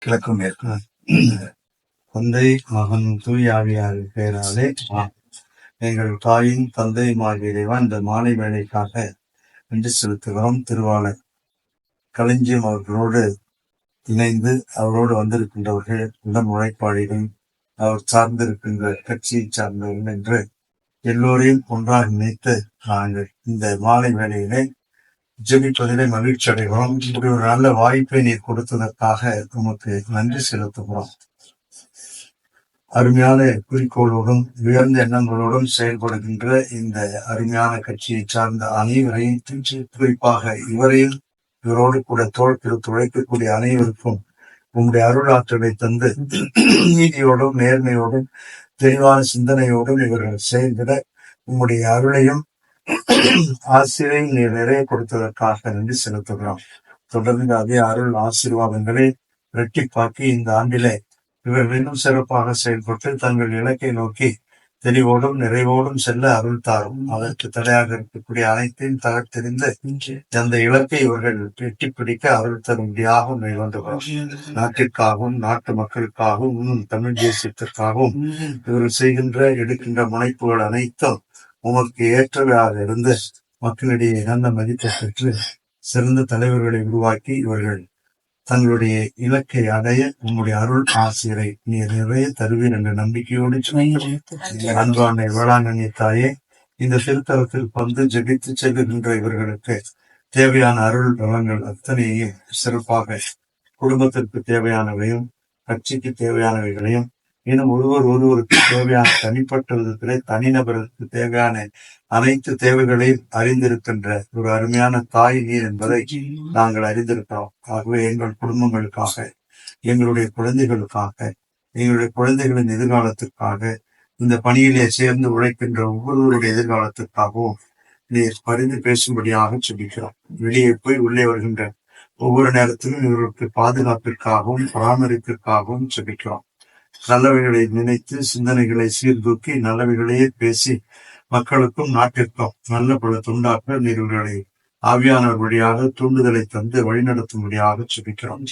கிழக்கும் மேற்கும் தந்தை மகன் தூய் ஆவியார் பெயராலே எங்கள் தாயின் தந்தை இறைவன் இந்த மாலை வேலைக்காக நன்றி செலுத்துகிறோம். திருவாளர் களஞ்சியம் அவர்களோடு இணைந்து அவரோடு வந்திருக்கின்றவர்கள் உடன் உழைப்பாளிகள், அவர் சார்ந்திருக்கின்ற கட்சியை சார்ந்தவர்கள் என்று எல்லோரையும் ஒன்றாக நினைத்து நாங்கள் இந்த மாலை வேளையிலே ஜெபிப்பதிலே மகிழ்ச்சி அடைகிறோம். இப்படி ஒரு நல்ல வாய்ப்பை நீர் கொடுத்ததற்காக உமக்கு நன்றி செலுத்துகிறோம். அருமையான குறிக்கோளோடும் உயர்ந்த எண்ணங்களோடும் செயல்படுகின்ற இந்த அருமையான கட்சியை சார்ந்த அனைவரையும், குறிப்பாக இவரையும் இவரோடு கூட தோள் துழைக்கக்கூடிய அனைவருக்கும் உங்களுடைய அருளாற்றலை தந்து நீதியோடும் நேர்மையோடும் தெளிவான சிந்தனையோடும் இவர்கள் செயல்பட உங்களுடைய அருளையும் ஆசிரியையும் நீர் நிறைய கொடுத்ததற்காக நன்றி செலுத்துகிறோம். தொடர்ந்து அதே அருள் ஆசீர்வாதங்களை இரட்டிப்பாக்கி இந்த ஆண்டிலே இவர்கள் இன்னும் சிறப்பாக செயல்பட்டு தங்கள் இலக்கை நோக்கி தெளிவோடும் நிறைவோடும் செல்ல அருள் தாரும். அதற்கு தடையாக இருக்கக்கூடிய அனைத்தையும் தகர்த்தெறிந்து அந்த இலக்கை இவர்கள் எட்டி பிடிக்க அருள் தரும்படியாக மேற்கொண்டுகிறோம். நாட்டிற்காகவும் நாட்டு மக்களுக்காகவும் இன்னும் தமிழ் தேசியத்திற்காகவும் இவர்கள் செய்கின்ற எடுக்கின்ற முனைப்புகள் அனைத்தும் உமக்கு ஏற்றவையாக இருந்து மக்களிடையே நல்ல மதிப்பை பெற்று சிறந்த தலைவர்களை உருவாக்கி இவர்கள் தங்களுடைய இலக்கை அடைய உங்களுடைய அருள் ஆசிரியரை நீர் நிறைய தருவீர் என்ற நம்பிக்கையோடு அன்பான வேளாங்கண்ணி தாயே, இந்த திருத்தலத்தில் வந்து ஜெபித்து செல்கின்ற இவர்களுக்கு தேவையான அருள் வளங்கள் அத்தனையும் சிறப்பாக குடும்பத்திற்கு தேவையானவையும் கட்சிக்கு தேவையானவைகளையும் இன்னும் ஒருவருக்கு தேவையான தனிப்பட்ட விதத்திலே தனிநபருக்கு தேவையான அனைத்து தேவைகளையும் அறிந்திருக்கின்ற ஒரு அருமையான தாய் நீர் என்பதை நாங்கள் அறிந்திருக்கிறோம். ஆகவே எங்கள் குடும்பங்களுக்காக, எங்களுடைய குழந்தைகளுக்காக, எங்களுடைய குழந்தைகளின் எதிர்காலத்திற்காக, இந்த பணியிலே சேர்ந்து உழைக்கின்ற ஒவ்வொருவருடைய எதிர்காலத்திற்காகவும் நீர் பரிந்து பேசும்படியாக சொல்லிக்கிறோம். வெளியே போய் உள்ளே வருகின்ற ஒவ்வொரு நேரத்திலும் இவர்களுக்கு பாதுகாப்பிற்காகவும் பராமரிப்பிற்காகவும் சொல்லிக்கிறோம். நல்லவைகளை நினைத்து சிந்தனைகளை சீர்தூக்கி நல்லவைகளையே பேசி மக்களுக்கும் நாட்டிற்கும் நல்ல பல துண்டாக்க நீர்களை ஆவியானவர் வழியாக தூண்டுதலை தந்து வழிநடத்தும்படியாக சுபிக்கிறோம்.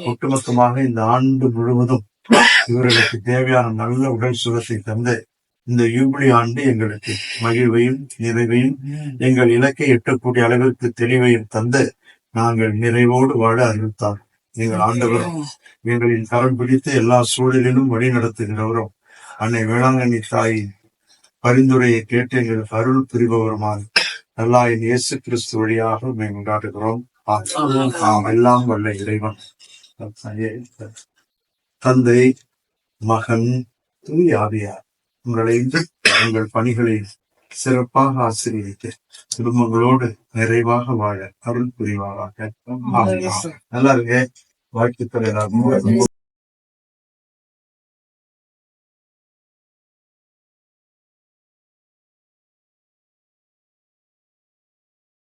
ஒட்டுமொத்தமாக இந்த ஆண்டு முழுவதும் இவர்களுக்கு தேவையான நல்ல உடல் சுகத்தை தந்து இந்த யூபிலி ஆண்டு எங்களுக்கு மகிழ்வையும் நிறைவையும் எங்கள் இலக்கை எட்டக்கூடிய அளவிற்கு தெளிவையும் தந்து நாங்கள் நிறைவோடு வாழ அறிவித்தார். எங்கள் ஆண்டவரும் எங்களின் கரம் பிடித்து எல்லா சூழலிலும் வழி நடத்துகிறவரும் அன்னை வேளாங்கண்ணி தாயின் பரிந்துரையை கேட்டு எங்களுக்கு அருள் புரிபவருமான நல்லாயின் இயேசு கிறிஸ்து வழியாக கொண்டாடுகிறோம். எல்லாம் வல்ல இறைவன் தந்தை மகன் தூய் ஆவியார் உங்களை உங்கள் பணிகளை சிறப்பாக ஆசீர்வதித்து குடும்பங்களோடு நிறைவாக வாழ அருள் புரிவாராக. நல்லா இருக்க வாழ்த்துக்கள்.